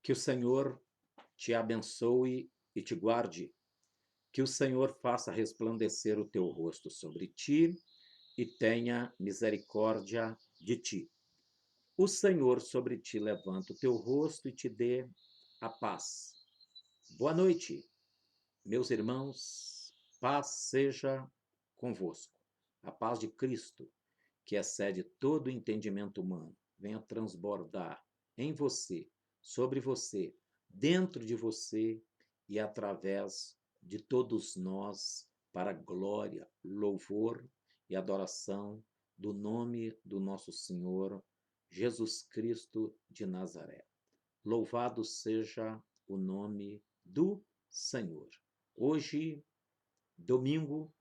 Que o Senhor te abençoe e te guarde. Que o Senhor faça resplandecer o teu rosto sobre ti e tenha misericórdia de ti. O Senhor sobre ti levanta o teu rosto e te dê a paz. Boa noite, meus irmãos. Paz seja convosco. A paz de Cristo, que excede todo o entendimento humano, venha transbordar em você, sobre você, dentro de você e através de todos nós, para a glória, louvor e adoração do nome do nosso Senhor Jesus Cristo de Nazaré. Louvado seja o nome do Senhor. Hoje, domingo,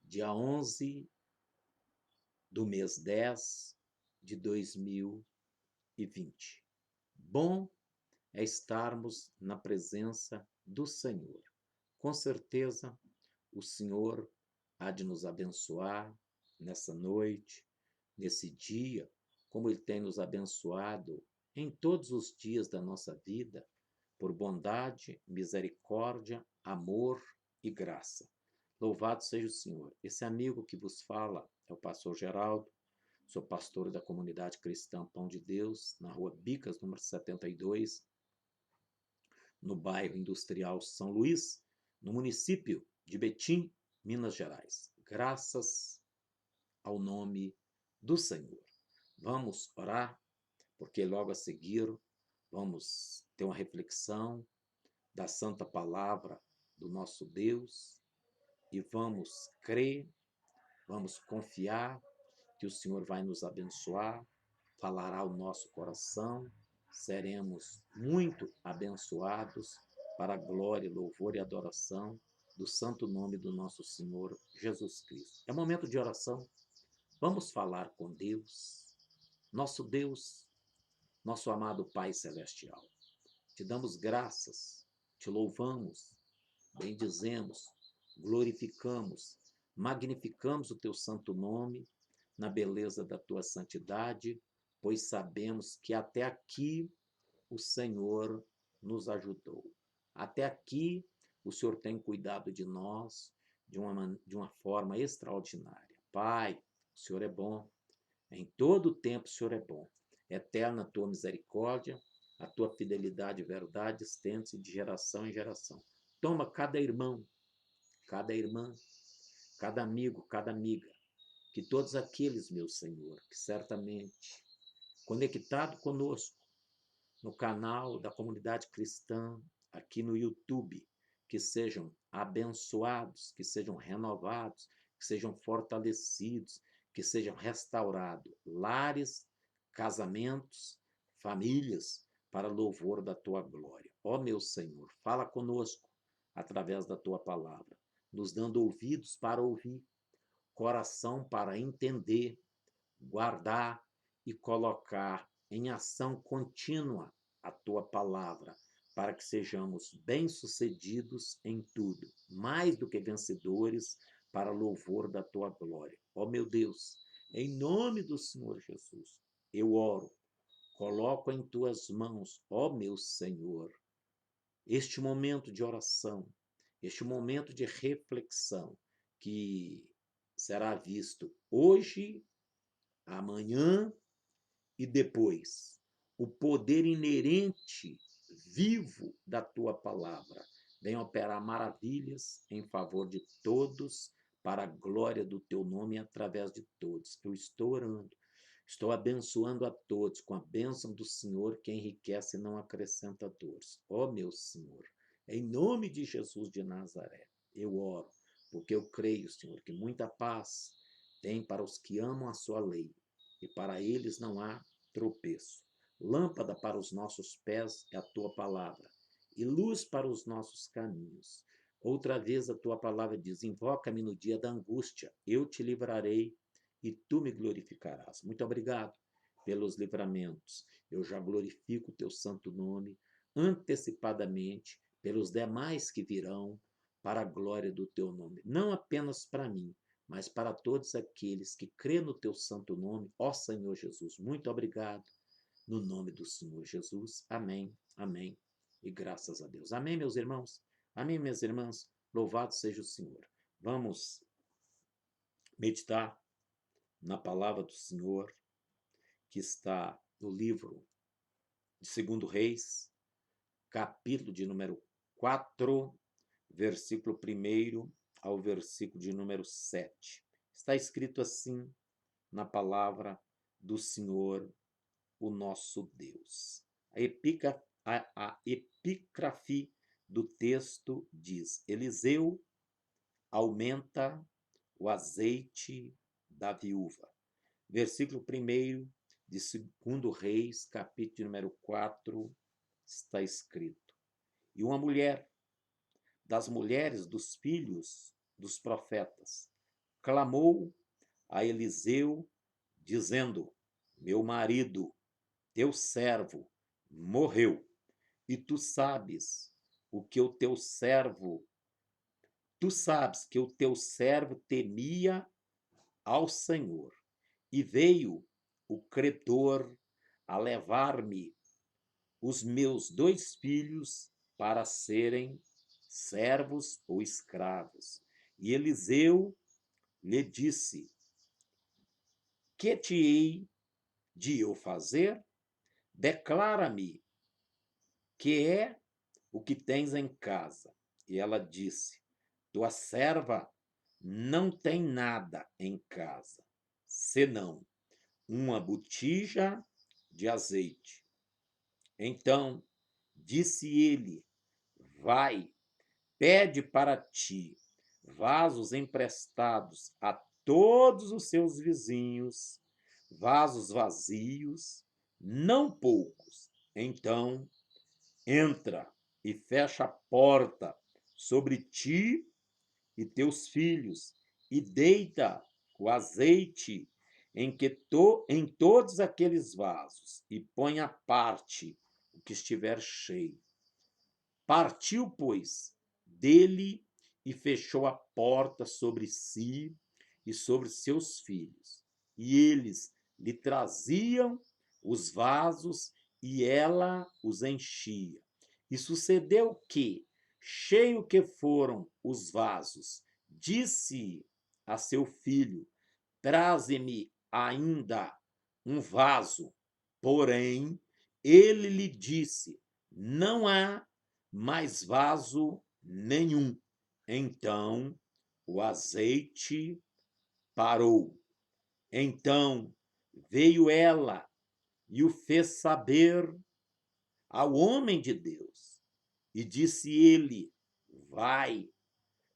dia 11 do mês 10 de 2020. Bom é estarmos na presença do Senhor. Com certeza, o Senhor há de nos abençoar nessa noite, nesse dia, como Ele tem nos abençoado em todos os dias da nossa vida, por bondade, misericórdia, amor e graça. Louvado seja o Senhor. Esse amigo que vos fala é o pastor Geraldo, sou pastor da comunidade cristã Pão de Deus, na rua Bicas, número 72, no bairro industrial São Luís, no município de Betim, Minas Gerais. Graças ao nome do Senhor. Vamos orar, porque logo a seguir vamos ter uma reflexão da santa palavra do nosso Deus e vamos crer, vamos confiar que o Senhor vai nos abençoar, falará o nosso coração, seremos muito abençoados para a glória, louvor e adoração do santo nome do nosso Senhor Jesus Cristo. É momento de oração. Vamos falar com Deus, nosso amado Pai Celestial. Te damos graças, te louvamos, bendizemos, glorificamos, magnificamos o teu santo nome na beleza da tua santidade, pois sabemos que até aqui o Senhor nos ajudou. Até aqui o Senhor tem cuidado de nós de uma forma extraordinária. Pai, o Senhor é bom, em todo o tempo o Senhor é bom. Eterna a tua misericórdia, a tua fidelidade e verdade estende-se de geração em geração. Toma cada irmão, cada irmã, cada amigo, cada amiga, que todos aqueles, meu Senhor, que certamente, conectado conosco no canal da comunidade cristã, aqui no YouTube, que sejam abençoados, que sejam renovados, que sejam fortalecidos, que sejam restaurados lares, casamentos, famílias, para louvor da tua glória. Ó meu Senhor, fala conosco através da tua palavra, nos dando ouvidos para ouvir, coração para entender, guardar e colocar em ação contínua a tua palavra, para que sejamos bem-sucedidos em tudo, mais do que vencedores, para louvor da tua glória. Ó meu Deus, em nome do Senhor Jesus, eu oro, coloco em tuas mãos, ó meu Senhor, este momento de oração, este momento de reflexão, que será visto hoje, amanhã e depois. O poder inerente, vivo da tua palavra, vem operar maravilhas em favor de todos, para a glória do teu nome e através de todos. Eu estou orando, estou abençoando a todos com a bênção do Senhor, que enriquece e não acrescenta dores. Ó meu Senhor, em nome de Jesus de Nazaré, eu oro, porque eu creio, Senhor, que muita paz tem para os que amam a sua lei, e para eles não há tropeço. Lâmpada para os nossos pés é a tua palavra, e luz para os nossos caminhos. Outra vez a tua palavra diz: invoca-me no dia da angústia, eu te livrarei e tu me glorificarás. Muito obrigado pelos livramentos. Eu já glorifico o teu santo nome antecipadamente pelos demais que virão, para a glória do teu nome. Não apenas para mim, mas para todos aqueles que crêem no teu santo nome, ó Senhor Jesus. Muito obrigado no nome do Senhor Jesus. Amém, amém e graças a Deus. Amém, meus irmãos? Amém, minhas irmãs? Louvado seja o Senhor. Vamos meditar na palavra do Senhor, que está no livro de 2 Reis, capítulo de número 4, versículo 1 ao versículo de número 7. Está escrito assim na palavra do Senhor, o nosso Deus. A epígrafe do texto diz: Eliseu aumenta o azeite da viúva. Versículo 1 de 2 Reis, capítulo de número 4, está escrito: E uma mulher das mulheres dos filhos dos profetas clamou a Eliseu, dizendo: Meu marido, teu servo, morreu, e tu sabes que o teu servo temia ao Senhor, e veio o credor a levar-me os meus 2 filhos para serem servos ou escravos. E Eliseu lhe disse: Que te hei de eu fazer? Declara-me que é o que tens em casa. E ela disse: Tua serva não tem nada em casa, senão uma botija de azeite. Então disse ele: Vai, pede para ti vasos emprestados a todos os seus vizinhos, vasos vazios, não poucos. Então entra e fecha a porta sobre ti e teus filhos, e deita o azeite em todos aqueles vasos, e põe à parte o que estiver cheio. Partiu, pois, dele e fechou a porta sobre si e sobre seus filhos. E eles lhe traziam os vasos e ela os enchia. E sucedeu que, cheio que foram os vasos, disse a seu filho: Traze-me ainda um vaso. Porém, ele lhe disse: Não há mais vaso nenhum. Então o azeite parou. Então veio ela e o fez saber ao homem de Deus. E disse ele: Vai,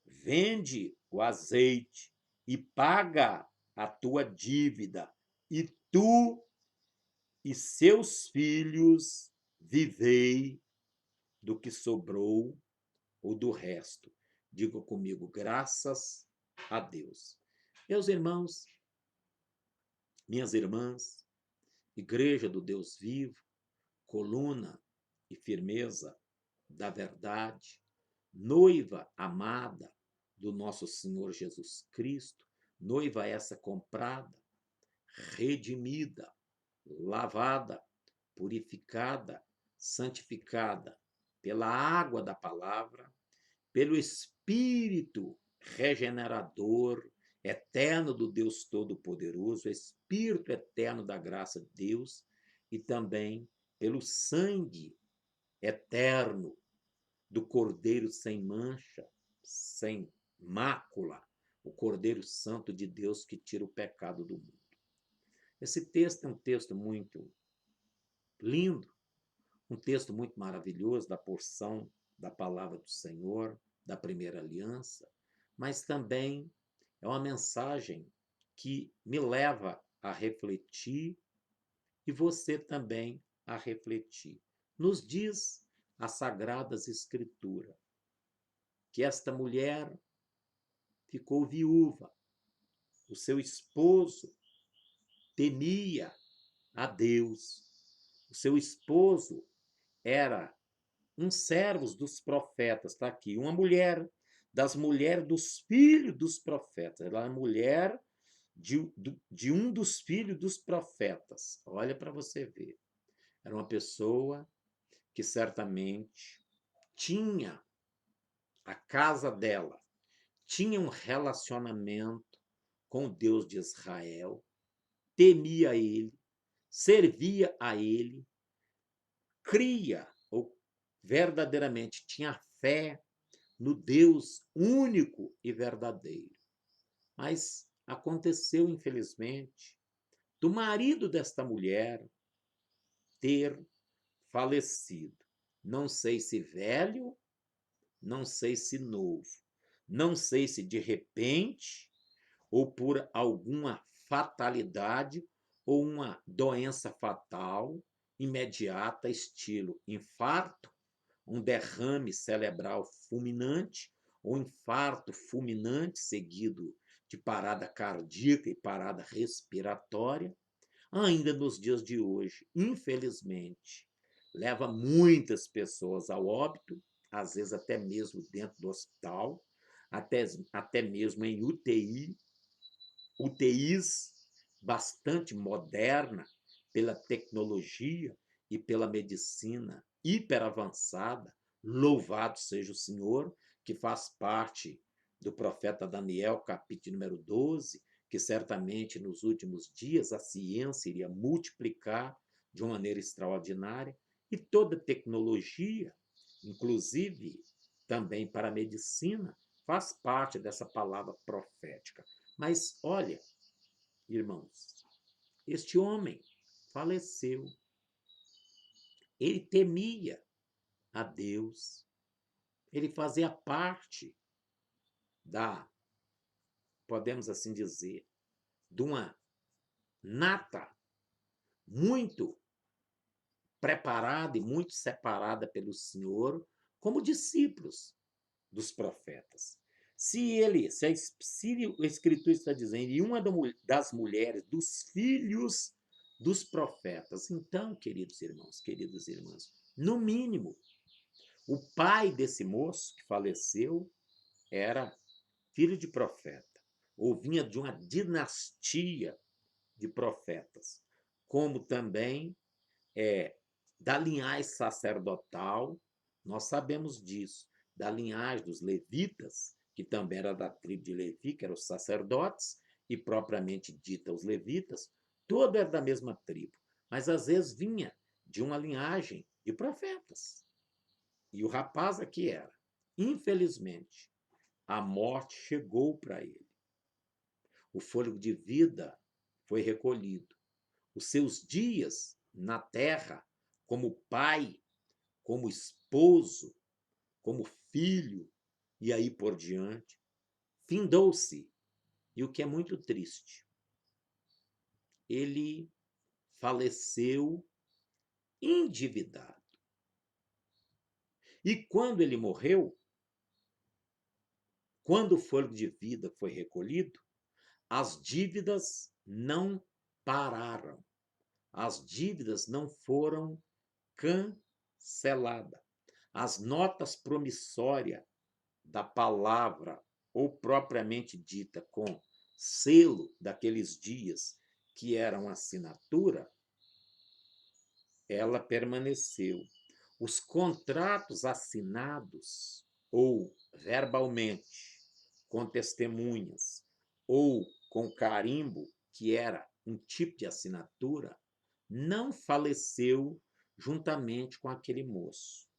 vende o azeite e paga a tua dívida, e tu e seus filhos vivei do que sobrou ou do resto. Diga comigo: graças a Deus. Meus irmãos, minhas irmãs, Igreja do Deus vivo, coluna e firmeza da verdade, noiva amada do nosso Senhor Jesus Cristo, noiva essa comprada, redimida, lavada, purificada, santificada pela água da palavra, pelo Espírito regenerador, eterno do Deus Todo-Poderoso, Espírito eterno da graça de Deus, e também pelo sangue eterno do Cordeiro sem mancha, sem mácula, o Cordeiro Santo de Deus que tira o pecado do mundo. Esse texto é um texto muito lindo, um texto muito maravilhoso da porção da palavra do Senhor, da primeira aliança, mas também é uma mensagem que me leva a refletir e você também a refletir. Nos diz as Sagradas Escrituras que esta mulher ficou viúva, o seu esposo temia a Deus, o seu esposo era um servo dos profetas, está aqui, uma mulher das mulheres dos filhos dos profetas, ela é mulher de um dos filhos dos profetas, olha para você ver. Era uma pessoa que certamente tinha a casa dela, tinha um relacionamento com o Deus de Israel, temia ele, servia a ele, cria ou verdadeiramente tinha fé no Deus único e verdadeiro. Mas aconteceu, infelizmente, do marido desta mulher ter falecido. Não sei se velho, não sei se novo, não sei se de repente ou por alguma fatalidade ou uma doença fatal imediata, estilo infarto, um derrame cerebral fulminante, ou infarto fulminante seguido de parada cardíaca e parada respiratória, ainda nos dias de hoje, infelizmente, leva muitas pessoas ao óbito, às vezes até mesmo dentro do hospital, até mesmo em UTIs bastante moderna pela tecnologia e pela medicina hiperavançada. Louvado seja o Senhor, que faz parte do profeta Daniel, capítulo número 12, que certamente nos últimos dias a ciência iria multiplicar de uma maneira extraordinária, e toda tecnologia, inclusive também para a medicina, faz parte dessa palavra profética. Mas olha, irmãos, este homem faleceu. Ele temia a Deus. Ele fazia parte da, podemos assim dizer, de uma nata muito preparada e muito separada pelo Senhor como discípulos dos profetas. Se a Escritura está dizendo, e uma das mulheres, dos filhos dos profetas, então, queridos irmãos, queridas irmãs, no mínimo, o pai desse moço que faleceu era filho de profeta, ou vinha de uma dinastia de profetas, como também da linhagem sacerdotal, nós sabemos disso, da linhagem dos levitas, que também era da tribo de Levi, que eram os sacerdotes, e propriamente dita os levitas, todo era da mesma tribo, mas às vezes vinha de uma linhagem de profetas. E o rapaz aqui era. Infelizmente, a morte chegou para ele. O fôlego de vida foi recolhido. Os seus dias na terra, como pai, como esposo, como filho, e aí por diante, findou-se. E o que é muito triste, ele faleceu endividado. E quando ele morreu, quando o fôlego de vida foi recolhido, as dívidas não pararam. As dívidas não foram canceladas. As notas promissórias da palavra, ou propriamente dita com selo daqueles dias, que era uma assinatura, ela permaneceu. Os contratos assinados, ou verbalmente, com testemunhas, ou com carimbo, que era um tipo de assinatura, não faleceu juntamente com aquele moço.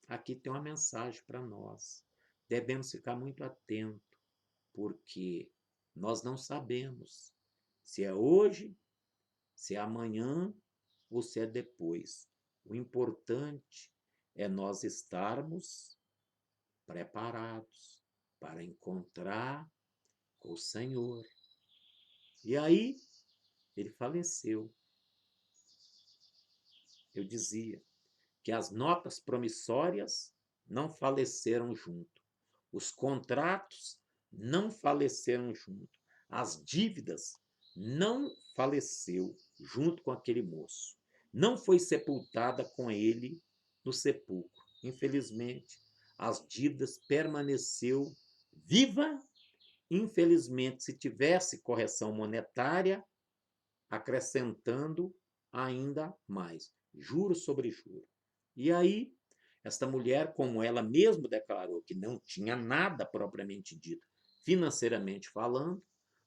Aqui tem uma mensagem para nós. Devemos ficar muito atentos, porque nós não sabemos se é hoje, se é amanhã ou se é depois. O importante é nós estarmos preparados para encontrar com o Senhor. E aí, ele faleceu. Eu dizia que as notas promissórias não faleceram junto. Os contratos não faleceram junto. As dívidas não faleceu junto com aquele moço. Não foi sepultada com ele no sepulcro. Infelizmente, as dívidas permaneceu viva. Infelizmente, se tivesse correção monetária, acrescentando ainda mais. juro sobre juro. E aí, esta mulher, como ela mesma declarou que não tinha nada propriamente dito, financeiramente falando,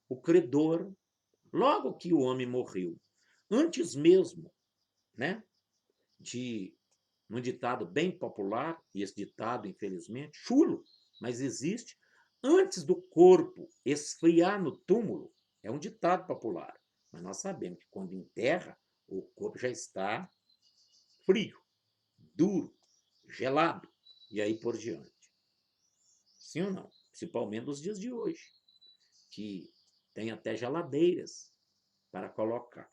o credor, logo que o homem morreu, antes mesmo, né, de um ditado bem popular, e esse ditado, infelizmente, chulo, mas existe, antes do corpo esfriar no túmulo, é um ditado popular, mas nós sabemos que quando enterra, o corpo já está frio, duro, gelado, e aí por diante. Sim ou não? Principalmente nos dias de hoje, que tem até geladeiras para colocar.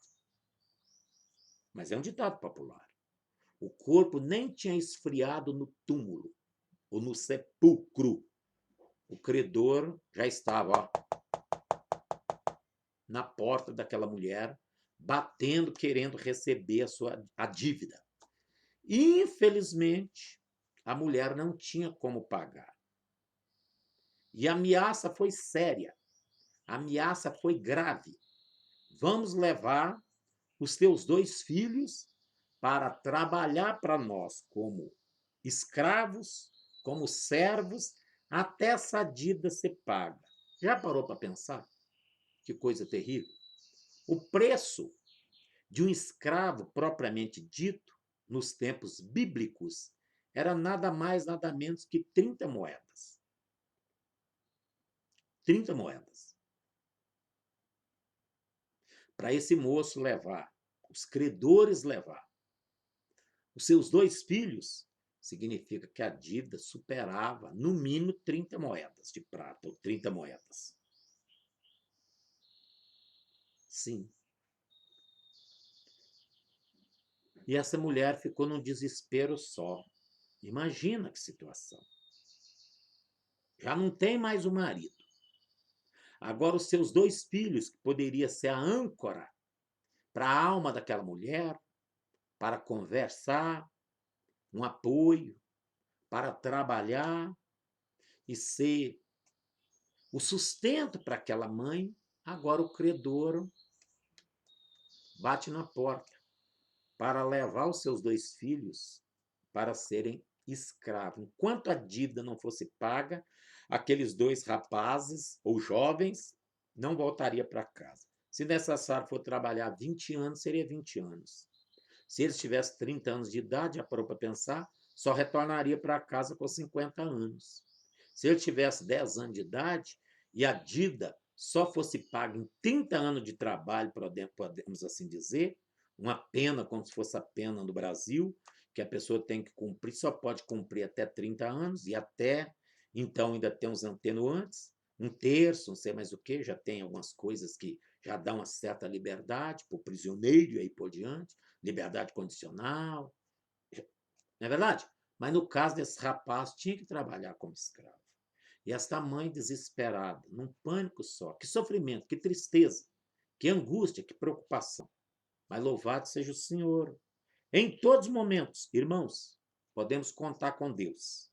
Mas é um ditado popular. O corpo nem tinha esfriado no túmulo ou no sepulcro. O credor já estava na porta daquela mulher, batendo, querendo receber a dívida. Infelizmente, a mulher não tinha como pagar. E a ameaça foi séria. A ameaça foi grave. Vamos levar os teus 2 filhos para trabalhar para nós como escravos, como servos, até essa dívida ser paga. Já parou para pensar? Que coisa terrível. O preço de um escravo propriamente dito, nos tempos bíblicos, era nada mais, nada menos que 30 moedas. 30 moedas. Para esse moço levar, os credores levar os seus 2 filhos, significa que a dívida superava, no mínimo, 30 moedas de prata, ou 30 moedas. Sim. E essa mulher ficou num desespero só. Imagina que situação. Já não tem mais o marido. Agora os seus 2 filhos, que poderia ser a âncora para a alma daquela mulher, para conversar, um apoio, para trabalhar e ser o sustento para aquela mãe, agora o credor bate na porta para levar os seus 2 filhos para serem escravos. Enquanto a dívida não fosse paga, aqueles 2 rapazes ou jovens não voltariam para casa. Se necessário for trabalhar 20 anos, seria 20 anos. Se eles tivessem 30 anos de idade, já parou para pensar, só retornaria para casa com 50 anos. Se ele tivesse 10 anos de idade e a dívida só fosse paga em 30 anos de trabalho, podemos assim dizer, uma pena como se fosse a pena no Brasil, que a pessoa tem que cumprir, só pode cumprir até 30 anos, e até então ainda tem uns atenuantes, um terço, não sei mais o que, já tem algumas coisas que já dão uma certa liberdade para o prisioneiro e aí por diante, liberdade condicional, não é verdade? Mas no caso desse rapaz, tinha que trabalhar como escravo. E esta mãe desesperada, num pânico só, que sofrimento, que tristeza, que angústia, que preocupação. Mas louvado seja o Senhor. Em todos os momentos, irmãos, podemos contar com Deus.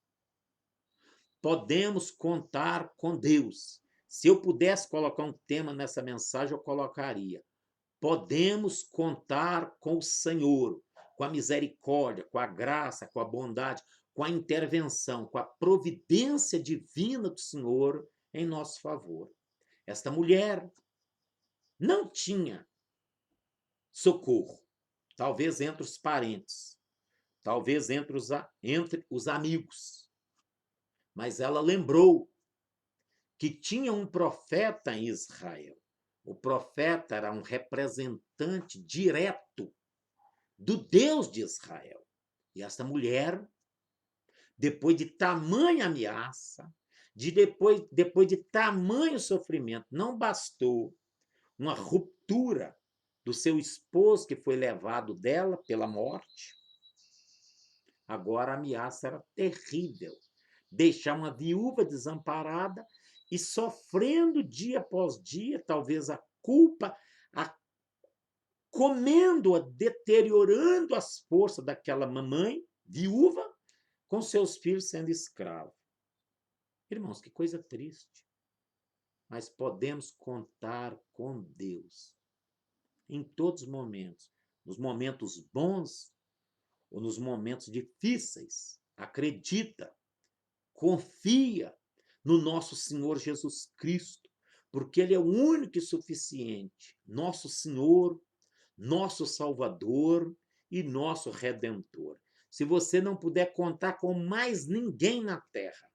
Podemos contar com Deus. Se eu pudesse colocar um tema nessa mensagem, eu colocaria: podemos contar com o Senhor, com a misericórdia, com a graça, com a bondade, com a intervenção, com a providência divina do Senhor em nosso favor. Esta mulher não tinha socorro, talvez entre os parentes, talvez entre os amigos, mas ela lembrou que tinha um profeta em Israel. O profeta era um representante direto do Deus de Israel. E essa mulher, depois de tamanha ameaça, depois de tamanho sofrimento, não bastou uma ruptura do seu esposo, que foi levado dela pela morte. Agora a ameaça era terrível. Deixar uma viúva desamparada e sofrendo dia após dia, talvez a culpa, comendo-a, deteriorando as forças daquela mamãe, viúva, com seus filhos sendo escravos. Irmãos, que coisa triste. Mas podemos contar com Deus em todos os momentos. Nos momentos bons ou nos momentos difíceis, acredita, confia no nosso Senhor Jesus Cristo, porque Ele é o único e suficiente, nosso Senhor, nosso Salvador e nosso Redentor. Se você não puder contar com mais ninguém na terra,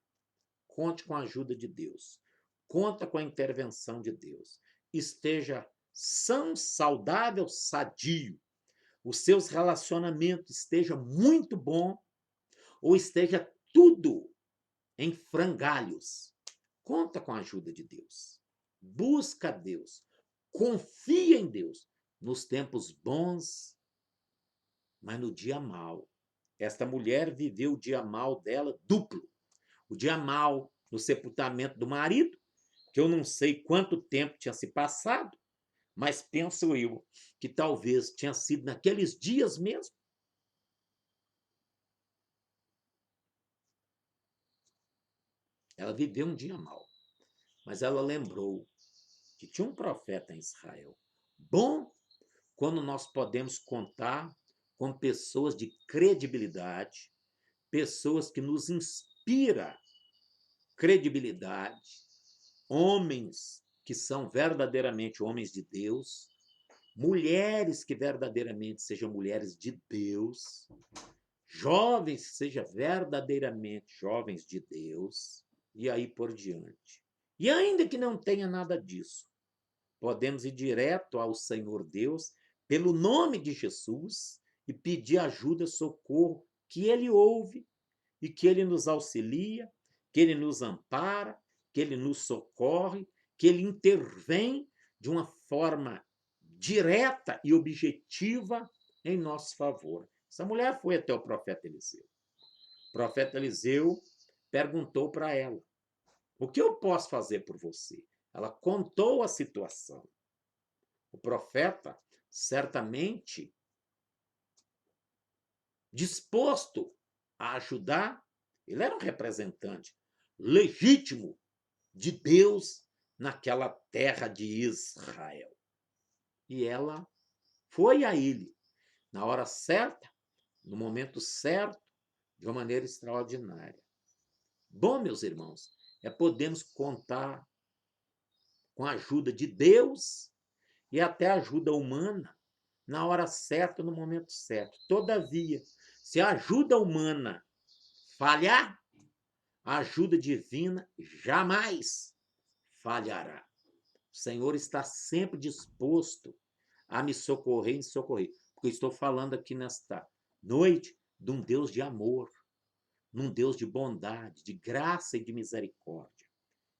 conte com a ajuda de Deus. Conta com a intervenção de Deus. Esteja são, saudável, sadio. Os seus relacionamentos estejam muito bom ou esteja tudo em frangalhos. Conta com a ajuda de Deus. Busca Deus. Confia em Deus nos tempos bons, mas no dia mau. Esta mulher viveu o dia mau dela duplo. O dia mau no sepultamento do marido, que eu não sei quanto tempo tinha se passado, mas penso eu que talvez tinha sido naqueles dias mesmo. Ela viveu um dia mau, mas ela lembrou que tinha um profeta em Israel. Bom quando nós podemos contar com pessoas de credibilidade, pessoas que nos inspiram credibilidade, homens que são verdadeiramente homens de Deus, mulheres que verdadeiramente sejam mulheres de Deus, jovens que sejam verdadeiramente jovens de Deus, e aí por diante. E ainda que não tenha nada disso, podemos ir direto ao Senhor Deus, pelo nome de Jesus, e pedir ajuda, socorro, que Ele ouve e que Ele nos auxilia, que Ele nos ampara, que Ele nos socorre, que Ele intervém de uma forma direta e objetiva em nosso favor. Essa mulher foi até o profeta Eliseu. O profeta Eliseu perguntou para ela: o que eu posso fazer por você? Ela contou a situação. O profeta, certamente disposto a ajudar, ele era um representante legítimo de Deus naquela terra de Israel. E ela foi a ele, na hora certa, no momento certo, de uma maneira extraordinária. Bom, meus irmãos, podemos contar com a ajuda de Deus e até a ajuda humana na hora certa, no momento certo. Todavia, se a ajuda humana falhar, a ajuda divina jamais falhará. O Senhor está sempre disposto a me socorrer e me socorrer. Porque eu estou falando aqui nesta noite de um Deus de amor, num Deus de bondade, de graça e de misericórdia,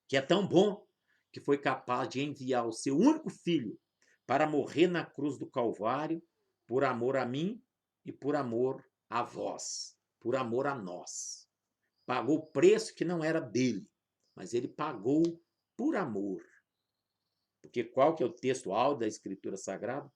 que é tão bom que foi capaz de enviar o seu único filho para morrer na cruz do Calvário por amor a mim e por amor a vós, por amor a nós. Pagou o preço que não era dele, mas ele pagou por amor. Porque qual que é o texto áudio da Escritura Sagrada?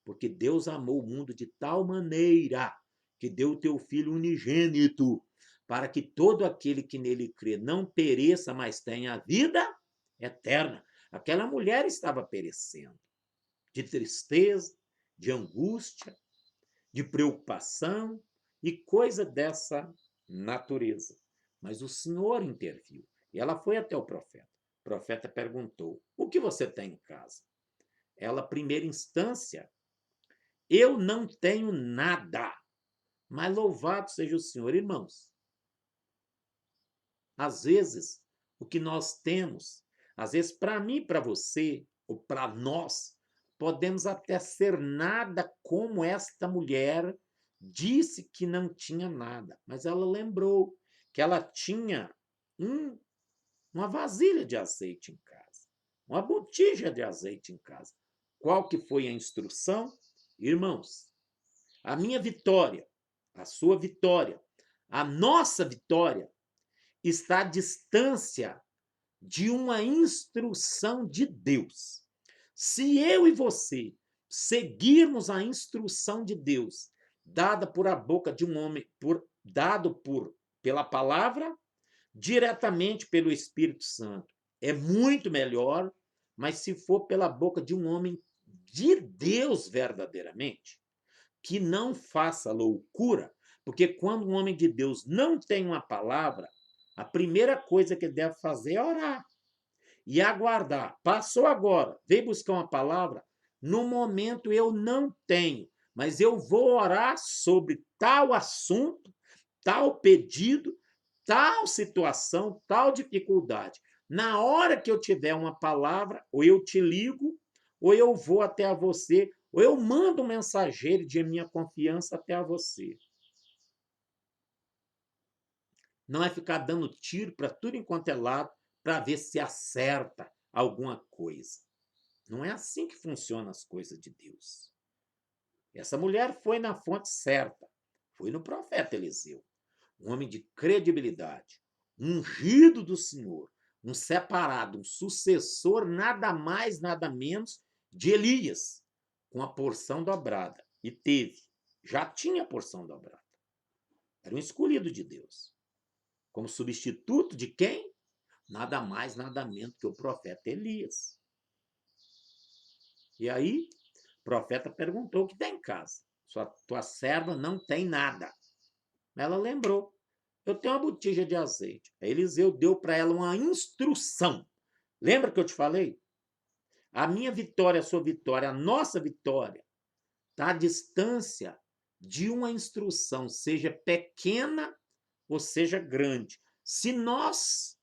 Porque Deus amou o mundo de tal maneira que deu o teu Filho unigênito, para que todo aquele que nele crê não pereça, mas tenha a vida eterna. Aquela mulher estava perecendo de tristeza, de angústia, de preocupação e coisa dessa natureza. Mas o Senhor interviu e ela foi até o profeta. O profeta perguntou: o que você tem em casa? Ela, primeira instância, eu não tenho nada, mas louvado seja o Senhor. Irmãos, às vezes, o que nós temos, às vezes para mim, para você, ou para nós, podemos até ser nada como esta mulher disse que não tinha nada, mas ela lembrou que ela tinha uma vasilha de azeite em casa, uma botija de azeite em casa. Qual que foi a instrução? Irmãos, a minha vitória, a sua vitória, a nossa vitória está à distância de uma instrução de Deus. Se eu e você seguirmos a instrução de Deus, dada por a boca de um homem, pela palavra, diretamente pelo Espírito Santo, é muito melhor, mas se for pela boca de um homem de Deus verdadeiramente, que não faça loucura, porque quando um homem de Deus não tem uma palavra, a primeira coisa que ele deve fazer é orar e aguardar. Passou agora, veio buscar uma palavra, no momento eu não tenho, mas eu vou orar sobre tal assunto, tal pedido, tal situação, tal dificuldade. Na hora que eu tiver uma palavra, ou eu te ligo, ou eu vou até a você, ou eu mando um mensageiro de minha confiança até a você. Não é ficar dando tiro para tudo enquanto é lado para ver se acerta alguma coisa. Não é assim que funcionam as coisas de Deus. Essa mulher foi na fonte certa, foi no profeta Eliseu, um homem de credibilidade, ungido do Senhor, um separado, um sucessor, nada mais, nada menos de Elias, com a porção dobrada. E teve, já tinha a porção dobrada. Era um escolhido de Deus. Como substituto de quem? Nada mais, nada menos que o profeta Elias. E aí, o profeta perguntou o que tem em casa. Tua serva não tem nada. Ela lembrou. Eu tenho uma botija de azeite. Aí Eliseu deu para ela uma instrução. Lembra que eu te falei? A minha vitória, a sua vitória, a nossa vitória está à distância de uma instrução, seja pequena ou seja grande. Se nós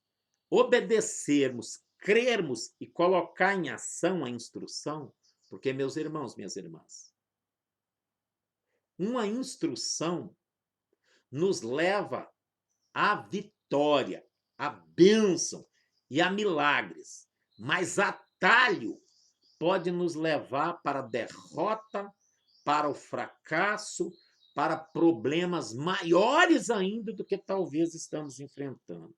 obedecermos, crermos e colocar em ação a instrução, porque, meus irmãos, minhas irmãs, uma instrução nos leva à vitória, à bênção e a milagres, mas atalho pode nos levar para a derrota, para o fracasso, para problemas maiores ainda do que talvez estamos enfrentando.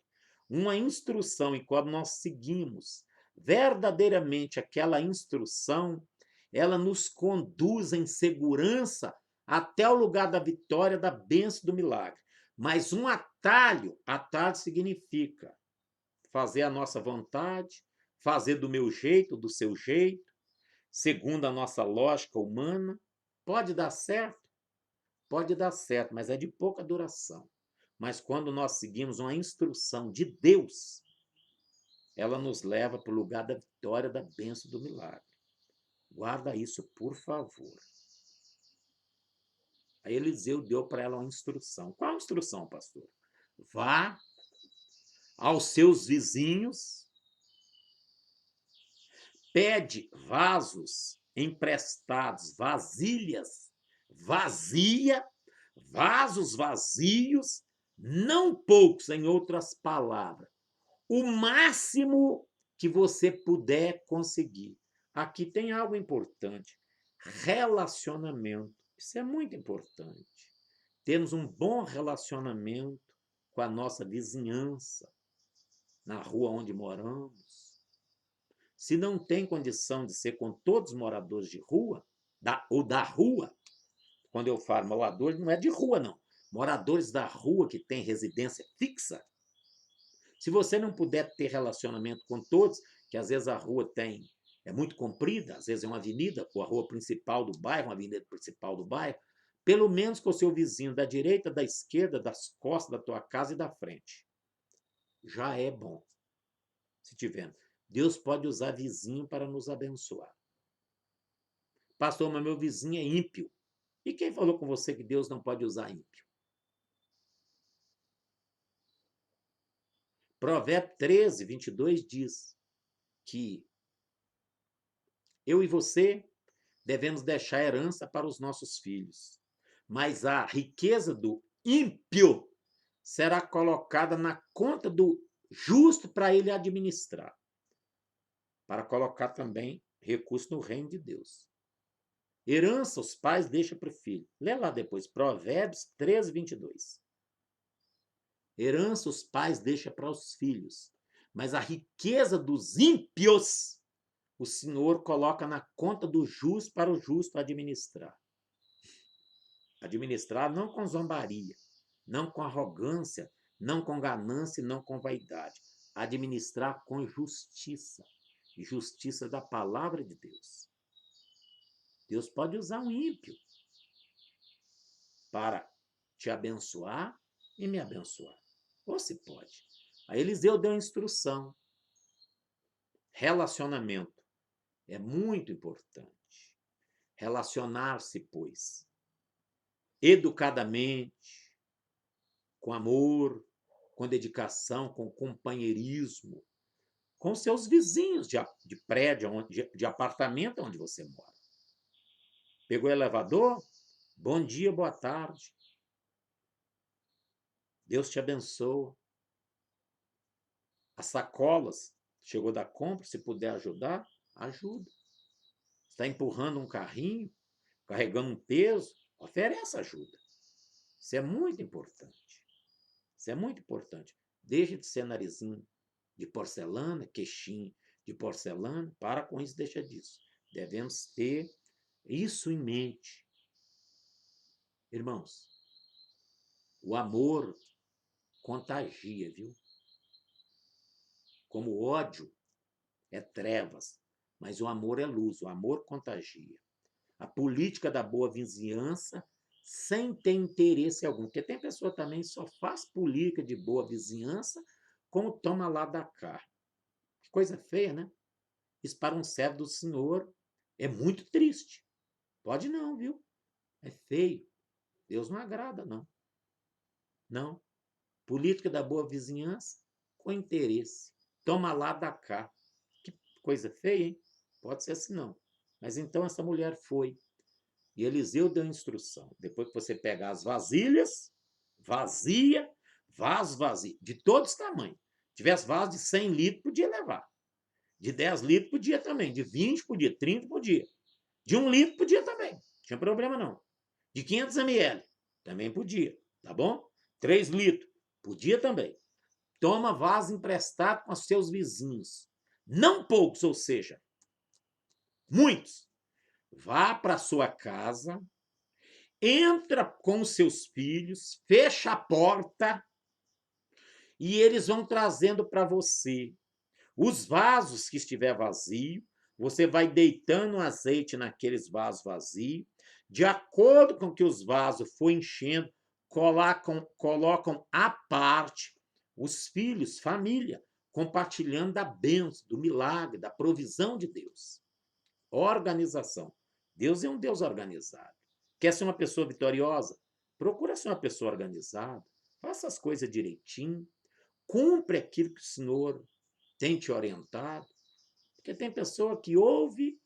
Uma instrução, e quando nós seguimos verdadeiramente aquela instrução, ela nos conduz em segurança até o lugar da vitória, da bênção, do milagre. Mas um atalho significa fazer a nossa vontade, fazer do meu jeito, do seu jeito, segundo a nossa lógica humana. Pode dar certo? Pode dar certo, mas é de pouca duração. Mas quando nós seguimos uma instrução de Deus, ela nos leva para o lugar da vitória, da bênção, do milagre. Guarda isso, por favor. Aí Eliseu deu para ela uma instrução. Qual a instrução, pastor? Vá aos seus vizinhos, pede vasos emprestados, vasilhas vazia, vasos vazios, não poucos, em outras palavras. O máximo que você puder conseguir. Aqui tem algo importante: relacionamento. Isso é muito importante. Temos um bom relacionamento com a nossa vizinhança, na rua onde moramos. Se não tem condição de ser com todos os moradores de rua, ou da rua, quando eu falo moradores, não é de rua, não. Moradores da rua que têm residência fixa. Se você não puder ter relacionamento com todos, que às vezes a rua é muito comprida, às vezes é uma avenida, ou a rua principal do bairro, uma avenida principal do bairro, pelo menos com o seu vizinho da direita, da esquerda, das costas da tua casa e da frente. Já é bom. Se tiver. Deus pode usar vizinho para nos abençoar. Pastor, mas meu vizinho é ímpio. E quem falou com você que Deus não pode usar ímpio? Provérbios 13, 22 diz que eu e você devemos deixar herança para os nossos filhos, mas a riqueza do ímpio será colocada na conta do justo para ele administrar, para colocar também recurso no reino de Deus. Herança os pais deixam para o filho. Lê lá depois, Provérbios 13, 22. Herança os pais deixam para os filhos, mas a riqueza dos ímpios o Senhor coloca na conta do justo para o justo administrar. Administrar não com zombaria, não com arrogância, não com ganância e não com vaidade. Administrar com justiça. E justiça da palavra de Deus. Deus pode usar um ímpio. para te abençoar e me abençoar. Ou se pode. Aí Eliseu deu instrução. Relacionamento é muito importante. Relacionar-se, pois, educadamente, com amor, com dedicação, com companheirismo, com seus vizinhos de prédio, de apartamento onde você mora. Pegou o elevador? Bom dia, boa tarde. Deus te abençoa. As sacolas, chegou da compra, se puder ajudar, ajuda. Está empurrando um carrinho, carregando um peso, oferece ajuda. Isso é muito importante. Isso é muito importante. Deixa de ser narizinho de porcelana, queixinho de porcelana, para com isso, deixa disso. Devemos ter isso em mente. Irmãos, o amor contagia, viu? Como o ódio é trevas, mas o amor é luz, o amor contagia. A política da boa vizinhança sem ter interesse algum, porque tem pessoa também que só faz política de boa vizinhança como toma lá da cá. Que coisa feia, né? Isso para um servo do Senhor é muito triste. Pode não, viu? É feio. Deus não agrada, não. Não. Política da boa vizinhança com interesse. Toma lá da cá. Que coisa feia, hein? Pode ser assim, não. Mas então essa mulher foi. E Eliseu deu instrução. Depois que você pegar as vasilhas, vazia, vaso vazio, de todos os tamanhos. Se tivesse vaso de 100 litros, podia levar. De 10 litros, podia também. De 20, podia. 30, podia. De 1 litro, podia também. Não tinha problema, não. De 500 ml, também podia. Tá bom? 3 litros, podia também. Toma vaso emprestado com os seus vizinhos. Não poucos, ou seja, muitos. Vá para a sua casa, entra com os seus filhos, fecha a porta e eles vão trazendo para você os vasos que estiver vazio, você vai deitando azeite naqueles vasos vazios, de acordo com que os vasos for enchendo, colocam à parte os filhos, família, compartilhando da bênção, do milagre, da provisão de Deus. Organização. Deus é um Deus organizado. Quer ser uma pessoa vitoriosa? Procura ser uma pessoa organizada. Faça as coisas direitinho. Cumpre aquilo que o Senhor tem te orientado. Porque tem pessoa que ouve,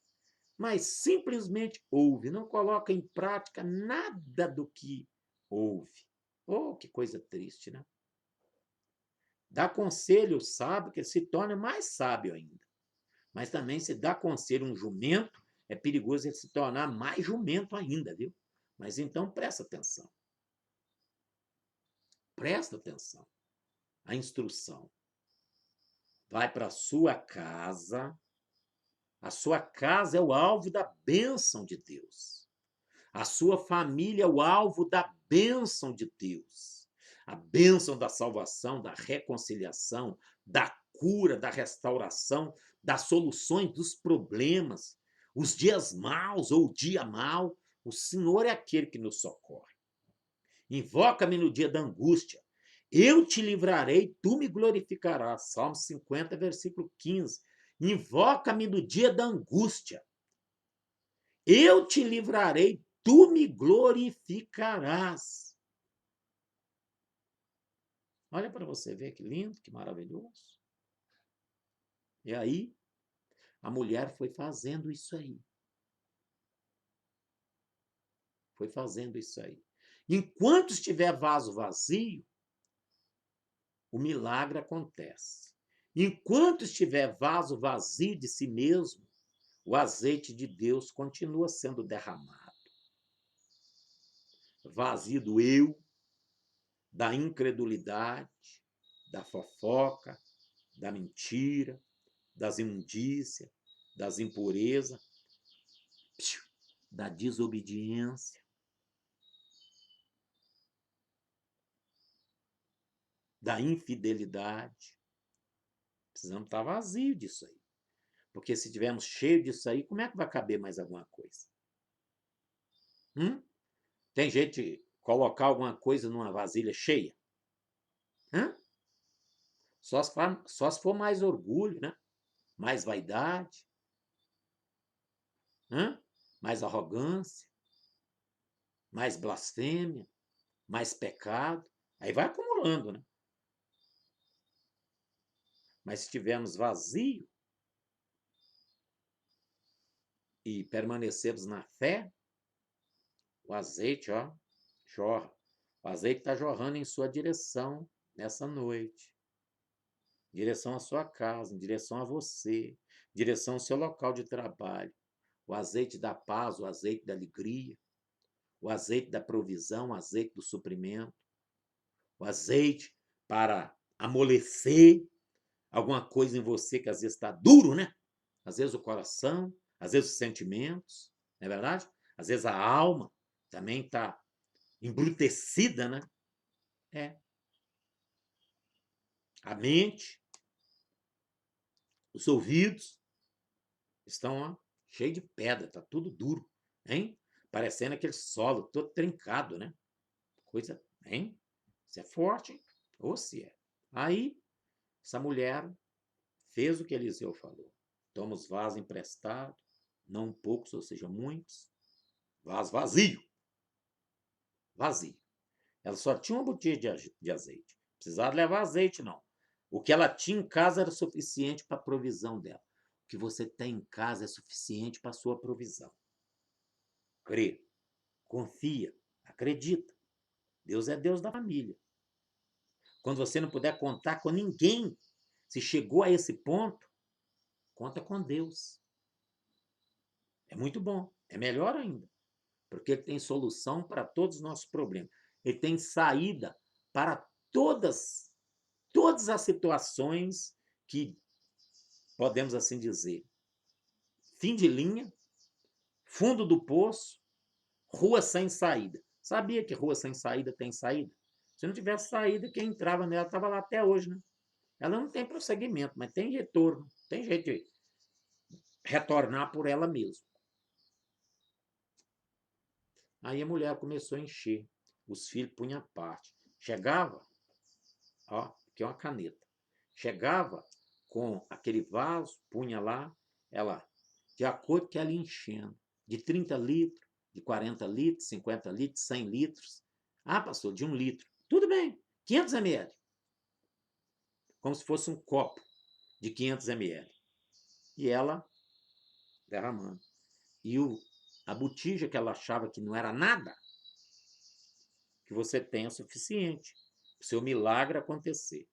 mas simplesmente ouve, não coloca em prática nada do que ouve. Oh, que coisa triste, né? Dá conselho sábio, que ele se torna mais sábio ainda. Mas também, se dá conselho um jumento, é perigoso ele se tornar mais jumento ainda, viu? Mas então presta atenção. Presta atenção. A instrução. Vai para a sua casa. A sua casa é o alvo da bênção de Deus. A sua família é o alvo da bênção de Deus. A bênção da salvação, da reconciliação, da cura, da restauração, das soluções dos problemas. Os dias maus ou o dia mau, o Senhor é aquele que nos socorre. Invoca-me no dia da angústia. Eu te livrarei, tu me glorificarás. Salmo 50, versículo 15. Invoca-me no dia da angústia. Eu te livrarei, tu me glorificarás. Olha para você ver que lindo, que maravilhoso. E aí, a mulher foi fazendo isso aí. Foi fazendo isso aí. Enquanto estiver vaso vazio, o milagre acontece. Enquanto estiver vaso vazio de si mesmo, o azeite de Deus continua sendo derramado. Vazio do eu, da incredulidade, da fofoca, da mentira, das imundícias, das impurezas, da desobediência, da infidelidade. Precisamos estar vazio disso aí. Porque se tivermos cheio disso aí, como é que vai caber mais alguma coisa? Tem gente colocar alguma coisa numa vasilha cheia? Hã? Só se for mais orgulho, né? Mais vaidade, hã? Mais arrogância, mais blasfêmia, mais pecado. Aí vai acumulando, né? Mas se estivermos vazios e permanecermos na fé, o azeite, ó, jorra. O azeite está jorrando em sua direção nessa noite. Em direção à sua casa, em direção a você, em direção ao seu local de trabalho. O azeite da paz, o azeite da alegria, o azeite da provisão, o azeite do suprimento, o azeite para amolecer alguma coisa em você que às vezes está duro, né? Às vezes o coração, às vezes os sentimentos, não é verdade? Às vezes a alma também está embrutecida, né? É. A mente, os ouvidos estão ó, cheios de pedra, tá tudo duro, hein? Parecendo aquele solo todo trincado, né? Coisa, hein? Isso é forte, hein? Ou se é. Aí, essa mulher fez o que Eliseu falou. Toma os vasos emprestados, não poucos, ou seja, muitos, vaso vazio. Vazio. Ela só tinha uma botija de azeite. Não precisava levar azeite, não. O que ela tinha em casa era suficiente para a provisão dela. O que você tem em casa é suficiente para a sua provisão. Crê, confia, acredita. Deus é Deus da família. Quando você não puder contar com ninguém, se chegou a esse ponto, conta com Deus. É muito bom, é melhor ainda, porque ele tem solução para todos os nossos problemas. Ele tem saída para todas as situações que podemos assim dizer. Fim de linha, fundo do poço, rua sem saída. Sabia que rua sem saída tem saída? Se não tivesse saída, quem entrava nela estava lá até hoje, né? Ela não tem prosseguimento, mas tem retorno, tem jeito de retornar por ela mesma. Aí a mulher começou a encher. Os filhos punham a parte. Chegava, ó, aqui é uma caneta. Chegava com aquele vaso, punha lá, ela, de acordo que ela ia enchendo, de 30 litros, de 40 litros, 50 litros, 100 litros. Ah, pastor, de 1 litro. Tudo bem, 500 ml. Como se fosse um copo de 500 ml. E ela derramando. E a botija que ela achava que não era nada, que você tenha suficiente para o seu milagre acontecer.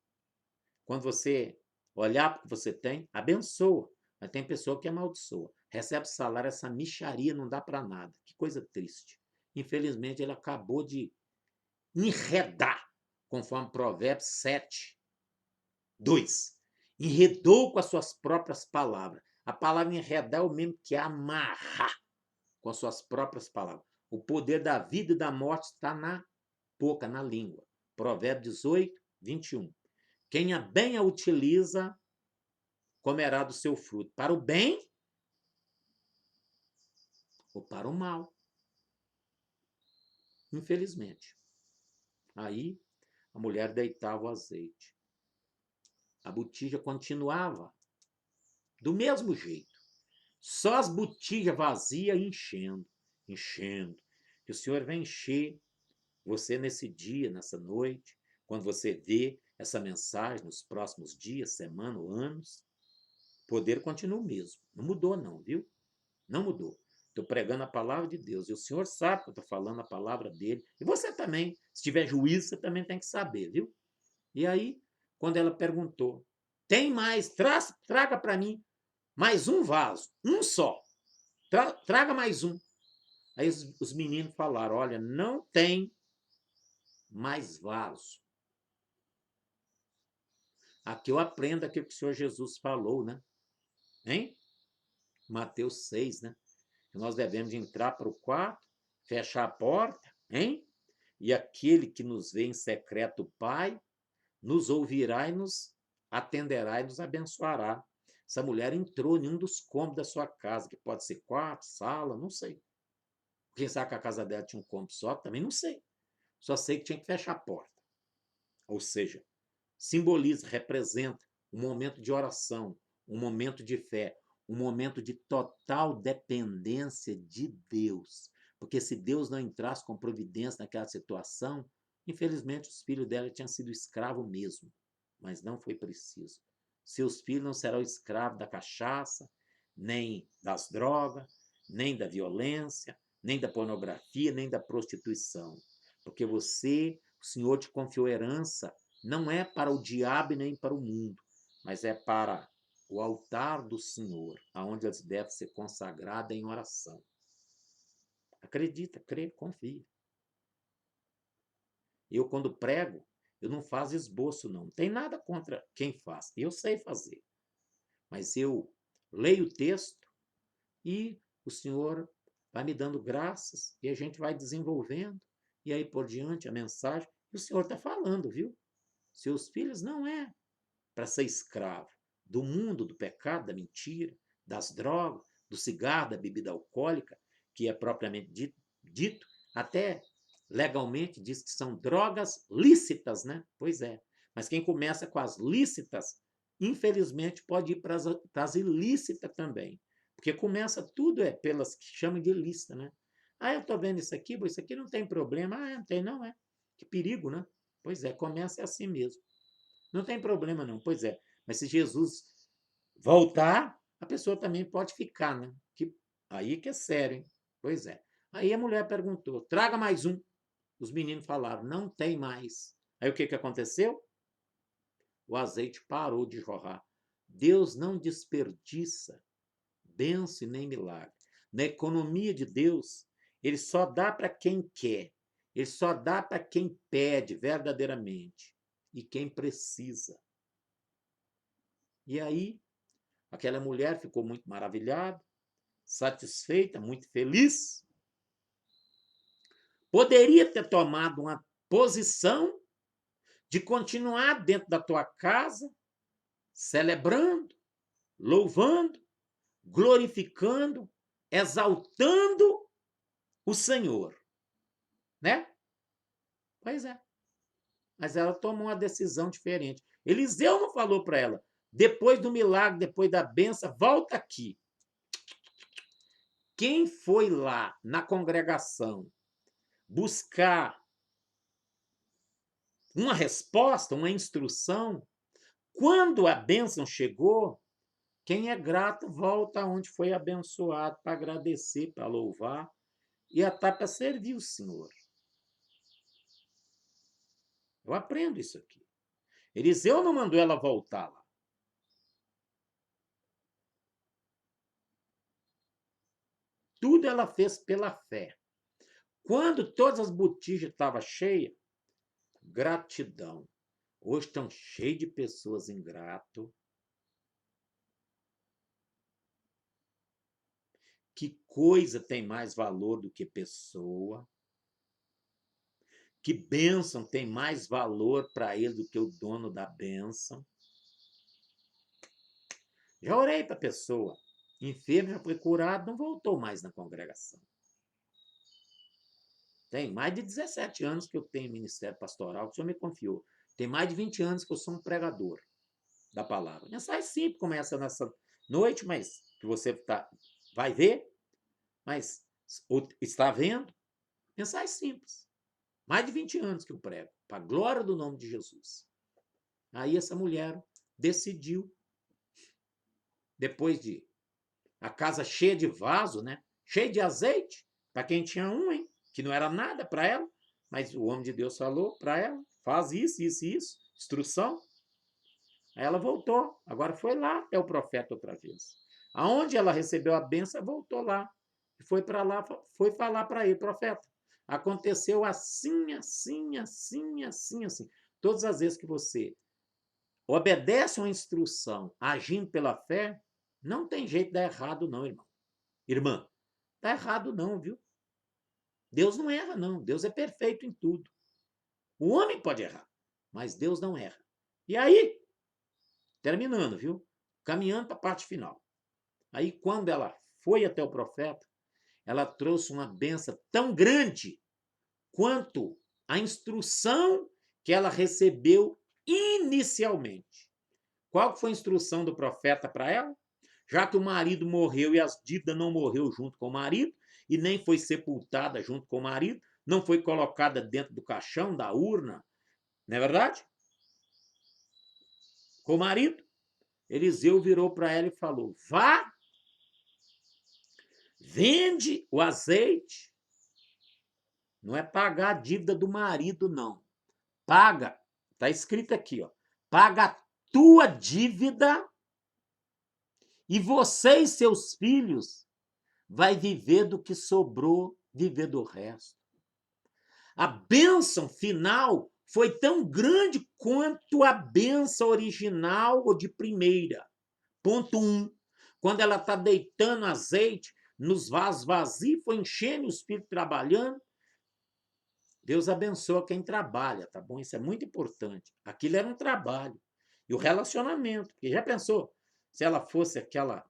Quando você olhar para o que você tem, abençoa. Mas tem pessoa que amaldiçoa. Recebe salário, essa mixaria não dá para nada. Que coisa triste. Infelizmente, ele acabou de enredar, conforme Provérbios 7, 2. Enredou com as suas próprias palavras. A palavra enredar é o mesmo que amarrar com as suas próprias palavras. O poder da vida e da morte está na boca, na língua. Provérbios 18, 21. Quem a bem a utiliza, comerá do seu fruto. Para o bem ou para o mal. Infelizmente. Aí a mulher deitava o azeite. A botija continuava do mesmo jeito. Só as botijas vazias enchendo, enchendo. E o Senhor vai encher você nesse dia, nessa noite, quando você vê essa mensagem nos próximos dias, semana ou anos, o poder continua o mesmo. Não mudou não, viu? Não mudou. Estou pregando a palavra de Deus. E o Senhor sabe que eu estou falando a palavra dele. E você também, se tiver juízo, você também tem que saber, viu? E aí, quando ela perguntou, tem mais? Traga para mim mais um vaso, um só. Traga mais um. Aí os meninos falaram, olha, não tem mais vaso. Aqui eu aprendo aquilo que o Senhor Jesus falou, né? Hein? Mateus 6, né? Que nós devemos entrar para o quarto, fechar a porta, hein? E aquele que nos vê em secreto, o Pai, nos ouvirá e nos atenderá e nos abençoará. Essa mulher entrou em um dos cômodos da sua casa, que pode ser quarto, sala, não sei. Quem sabe que a casa dela tinha um cômodo só, também não sei. Só sei que tinha que fechar a porta. Ou seja, simboliza, representa um momento de oração, um momento de fé, um momento de total dependência de Deus. Porque se Deus não entrasse com providência naquela situação, infelizmente os filhos dela tinham sido escravos mesmo. Mas não foi preciso. Seus filhos não serão escravos da cachaça, nem das drogas, nem da violência, nem da pornografia, nem da prostituição. Porque o Senhor te confiou herança, não é para o diabo nem para o mundo, mas é para o altar do Senhor, aonde eles devem ser consagrados em oração. Acredita, crê, confia. Eu, quando prego, eu não faço esboço, não. Não tem nada contra quem faz. Eu sei fazer. Mas eu leio o texto e o Senhor vai me dando graças e a gente vai desenvolvendo. E aí por diante a mensagem. E o Senhor está falando, viu? Seus filhos não é para ser escravo do mundo, do pecado, da mentira, das drogas, do cigarro, da bebida alcoólica, que é propriamente dito, até legalmente diz que são drogas lícitas, né? Pois é. Mas quem começa com as lícitas, infelizmente, pode ir para as ilícitas também. Porque começa tudo pelas que chamam de ilícita, né? Ah, eu estou vendo isso aqui não tem problema. Ah, não tem, não é. Que perigo, né? Pois é, começa assim mesmo. Não tem problema, não. Pois é. Mas se Jesus voltar, a pessoa também pode ficar, né? Aí que é sério, hein? Pois é. Aí a mulher perguntou: traga mais um. Os meninos falaram: não tem mais. Aí o que aconteceu? O azeite parou de jorrar. Deus não desperdiça bênção e nem milagre. Na economia de Deus, ele só dá para quem quer. Ele só dá para quem pede verdadeiramente e quem precisa. E aí, aquela mulher ficou muito maravilhada, satisfeita, muito feliz. Poderia ter tomado uma posição de continuar dentro da tua casa, celebrando, louvando, glorificando, exaltando o Senhor, né? Pois é. Mas ela tomou uma decisão diferente. Eliseu não falou para ela: depois do milagre, depois da benção, volta aqui. Quem foi lá na congregação buscar uma resposta, uma instrução, quando a bênção chegou, quem é grato volta aonde foi abençoado para agradecer, para louvar e até para servir o Senhor. Eu aprendo isso aqui. Eliseu não mandou ela voltar lá. Tudo ela fez pela fé. Quando todas as botijas estavam cheias, gratidão. Hoje estão cheios de pessoas ingratas. Que coisa tem mais valor do que pessoa? Que bênção tem mais valor para ele do que o dono da bênção? Já orei para a pessoa. Enfermo, já foi curado, não voltou mais na congregação. Tem mais de 17 anos que eu tenho ministério pastoral, que o Senhor me confiou. Tem mais de 20 anos que eu sou um pregador da palavra. Mensagem simples, começa nessa noite, mas que você vai ver, mas está vendo. Mensagem simples. Mais de 20 anos que eu prego, para a glória do nome de Jesus. Aí essa mulher decidiu, depois de a casa cheia de vaso, né? Cheia de azeite, para quem tinha um, hein? Que não era nada para ela, mas o homem de Deus falou para ela: faz isso, isso e isso, instrução. Aí ela voltou, agora foi lá até o profeta outra vez. Aonde ela recebeu a benção, voltou lá. E foi para lá, foi falar para ele: profeta, aconteceu assim, assim, assim, assim, assim. Todas as vezes que você obedece uma instrução agindo pela fé, não tem jeito de dar errado, não, irmão. Irmã, tá errado não, viu? Deus não erra, não. Deus é perfeito em tudo. O homem pode errar, mas Deus não erra. E aí, terminando, viu? Caminhando para a parte final. Aí, quando ela foi até o profeta, ela trouxe uma benção tão grande quanto a instrução que ela recebeu inicialmente. Qual foi a instrução do profeta para ela? Já que o marido morreu e as dívidas não morreu junto com o marido, e nem foi sepultada junto com o marido, não foi colocada dentro do caixão, da urna, não é verdade? Com o marido, Eliseu virou para ela e falou: vá, vende o azeite. Não é pagar a dívida do marido, não. Paga, está escrito aqui, ó, paga a tua dívida e você e seus filhos vai viver do que sobrou, viver do resto. A bênção final foi tão grande quanto a bênção original ou de primeira. Ponto 1. Quando ela está deitando azeite nos vasos vazios, foi enchendo o espírito trabalhando. Deus abençoa quem trabalha, tá bom? Isso é muito importante. Aquilo era um trabalho. E o relacionamento. Porque já pensou se ela fosse aquela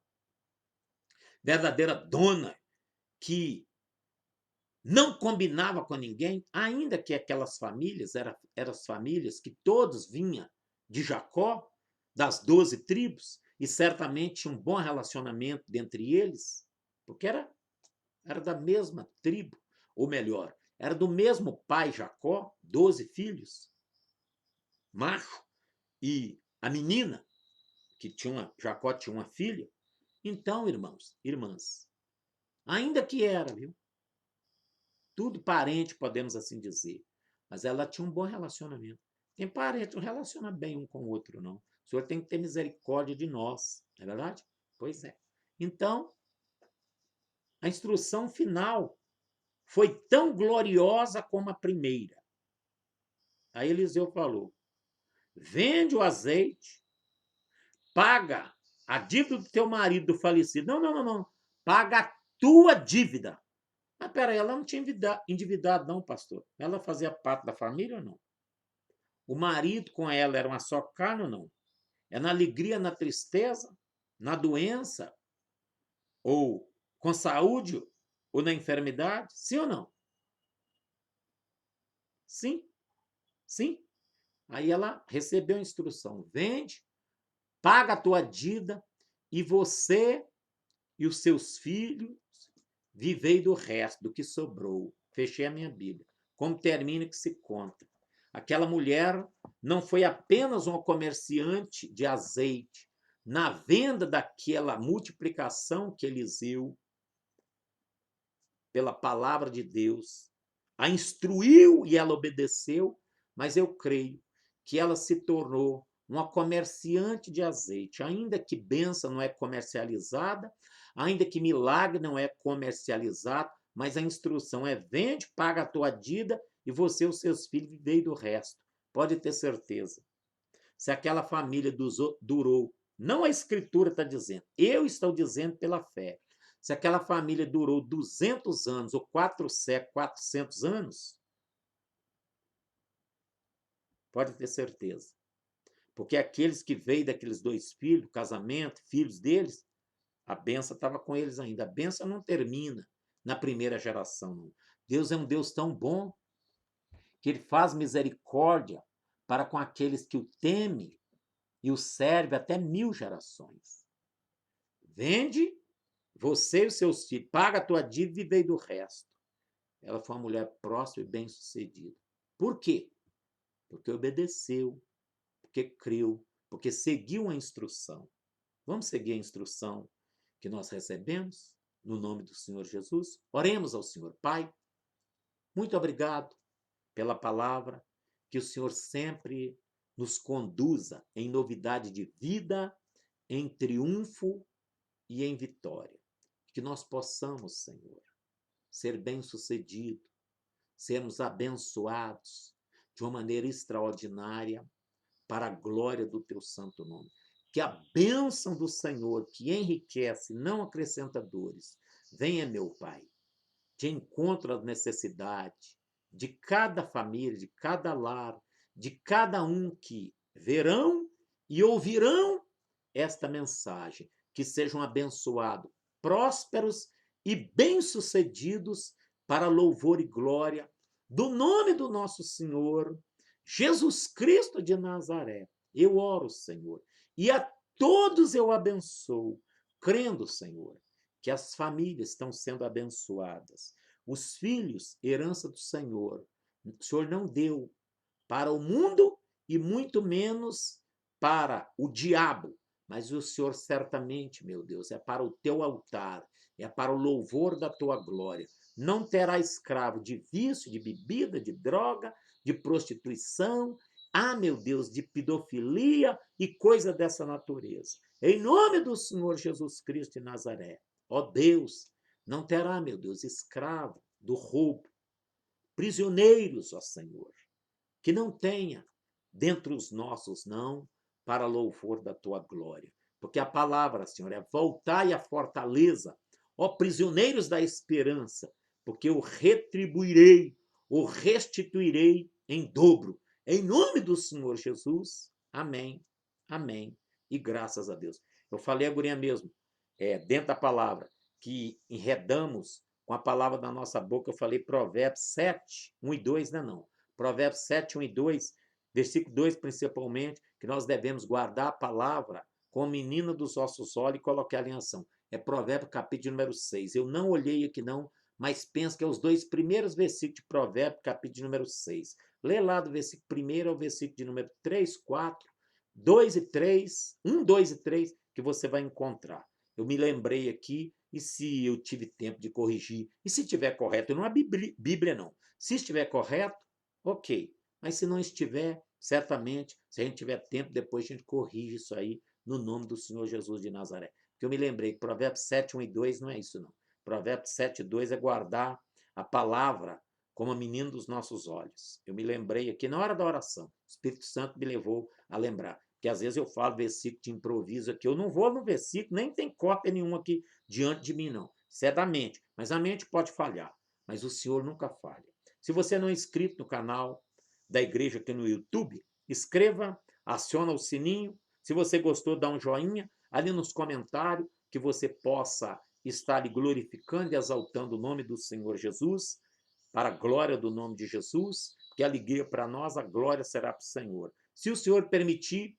verdadeira dona que não combinava com ninguém, ainda que aquelas famílias eram as famílias que todos vinham de Jacó, das 12 tribos, e certamente tinha um bom relacionamento dentre eles, porque era da mesma tribo, ou melhor, era do mesmo pai Jacó, 12 filhos, macho, e a menina, Jacó tinha uma filha. Então, irmãos, irmãs, ainda que era, viu? Tudo parente, podemos assim dizer. Mas ela tinha um bom relacionamento. Tem parente, não relaciona bem um com o outro, não. O Senhor tem que ter misericórdia de nós, não é verdade? Pois é. Então, a instrução final foi tão gloriosa como a primeira. Aí Eliseu falou: vende o azeite, paga a dívida do teu marido do falecido. Não, não, não, não. Paga a tua dívida. Mas peraí, ela não tinha endividado, não, pastor. Ela fazia parte da família ou não? O marido com ela era uma só carne ou não? É na alegria, na tristeza, na doença, ou com saúde, ou na enfermidade? Sim ou não? Sim, sim. Aí ela recebeu a instrução: vende, paga a tua dívida, e você e os seus filhos vivei do resto, do que sobrou. Fechei a minha Bíblia. Como termina que se conta. Aquela mulher não foi apenas uma comerciante de azeite. Na venda daquela multiplicação que Eliseu, pela palavra de Deus, a instruiu e ela obedeceu, mas eu creio que ela se tornou uma comerciante de azeite, ainda que bênção não é comercializada, ainda que milagre não é comercializado, mas a instrução é: vende, paga a tua dívida e você e os seus filhos vivei do resto. Pode ter certeza. Se aquela família durou, não a escritura está dizendo, eu estou dizendo pela fé. Se aquela família durou 200 anos ou 400 anos, pode ter certeza. Porque aqueles que veio daqueles dois filhos, casamento, filhos deles, a benção estava com eles ainda. A benção não termina na primeira geração, não. Deus é um Deus tão bom que ele faz misericórdia para com aqueles que o temem e o serve até 1000 gerações. Vende você e os seus filhos, paga a tua dívida e vivei do resto. Ela foi uma mulher próspera e bem-sucedida. Por quê? Porque obedeceu, porque creu, porque seguiu a instrução. Vamos seguir a instrução que nós recebemos no nome do Senhor Jesus? Oremos ao Senhor. Pai, muito obrigado pela palavra, que o Senhor sempre nos conduza em novidade de vida, em triunfo e em vitória. Que nós possamos, Senhor, ser bem-sucedido, sermos abençoados de uma maneira extraordinária para a glória do teu santo nome. Que a bênção do Senhor, que enriquece, não acrescenta dores, venha, meu Pai, de encontro às necessidades de cada família, de cada lar, de cada um que verão e ouvirão esta mensagem. Que sejam abençoados, prósperos e bem-sucedidos para louvor e glória do nome do nosso Senhor Jesus Cristo de Nazaré, eu oro, Senhor, e a todos eu abençoo, crendo, Senhor, que as famílias estão sendo abençoadas, os filhos, herança do Senhor. O Senhor não deu para o mundo e muito menos para o diabo, mas o Senhor certamente, meu Deus, é para o teu altar, é para o louvor da tua glória. Não terá escravo de vício, de bebida, de droga, de prostituição, meu Deus, de pedofilia e coisa dessa natureza. Em nome do Senhor Jesus Cristo de Nazaré, ó Deus, não terá, meu Deus, escravo do roubo, prisioneiros, ó Senhor, que não tenha dentre os nossos, não, para louvor da tua glória. Porque a palavra, Senhor, é voltai à fortaleza, ó prisioneiros da esperança, porque eu retribuirei, ou restituirei em dobro. Em nome do Senhor Jesus, amém, amém, e graças a Deus. Eu falei a guria mesmo, dentro da palavra, que enredamos com a palavra da nossa boca, eu falei Provérbios 7, 1 e 2, não. Provérbios 7, 1 e 2, versículo 2 principalmente, que nós devemos guardar a palavra como menina dos nossos olhos e colocar ela em ação. É Provérbios capítulo número 6. Eu não olhei aqui não, mas penso que é os dois primeiros versículos de Provérbios capítulo número 6. Lê lá do versículo 1 ao versículo de número 3, 4, 2 e 3, 1, 2 e 3, que você vai encontrar. Eu me lembrei aqui, e se eu tive tempo de corrigir, e se estiver correto, não é Bíblia não. Se estiver correto, ok. Mas se não estiver, certamente, se a gente tiver tempo, depois a gente corrige isso aí no nome do Senhor Jesus de Nazaré. Porque eu me lembrei que Provérbios 7, 1 e 2 não é isso, não. Provérbios 7, 2 é guardar a palavra como a menina dos nossos olhos. Eu me lembrei aqui na hora da oração. O Espírito Santo me levou a lembrar. Porque às vezes eu falo versículo de improviso aqui, eu não vou no versículo, nem tem cópia nenhuma aqui diante de mim, não. Isso é da mente. Mas a mente pode falhar. Mas o Senhor nunca falha. Se você não é inscrito no canal da igreja aqui no YouTube, inscreva, aciona o sininho. Se você gostou, dá um joinha ali nos comentários, que você possa estar ali glorificando e exaltando o nome do Senhor Jesus, para a glória do nome de Jesus, que a alegria para nós, a glória será para o Senhor. Se o Senhor permitir,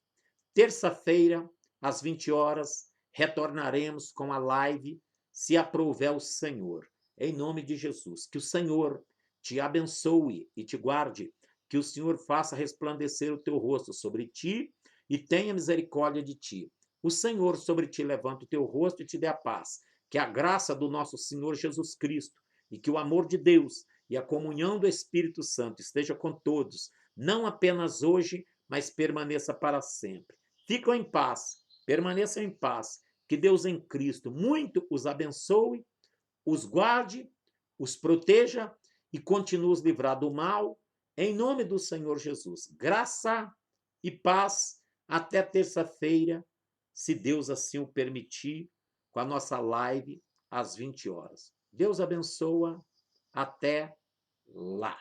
terça-feira, às 20 horas, retornaremos com a live, se aprouver o Senhor. Em nome de Jesus, que o Senhor te abençoe e te guarde, que o Senhor faça resplandecer o teu rosto sobre ti e tenha misericórdia de ti. O Senhor sobre ti levanta o teu rosto e te dê a paz. Que a graça do nosso Senhor Jesus Cristo e que o amor de Deus e a comunhão do Espírito Santo esteja com todos, não apenas hoje, mas permaneça para sempre. Ficam em paz, permaneçam em paz. Que Deus em Cristo muito os abençoe, os guarde, os proteja e continue os livrar do mal, em nome do Senhor Jesus. Graça e paz até terça-feira, se Deus assim o permitir, com a nossa live às 20 horas. Deus abençoa. Até lá.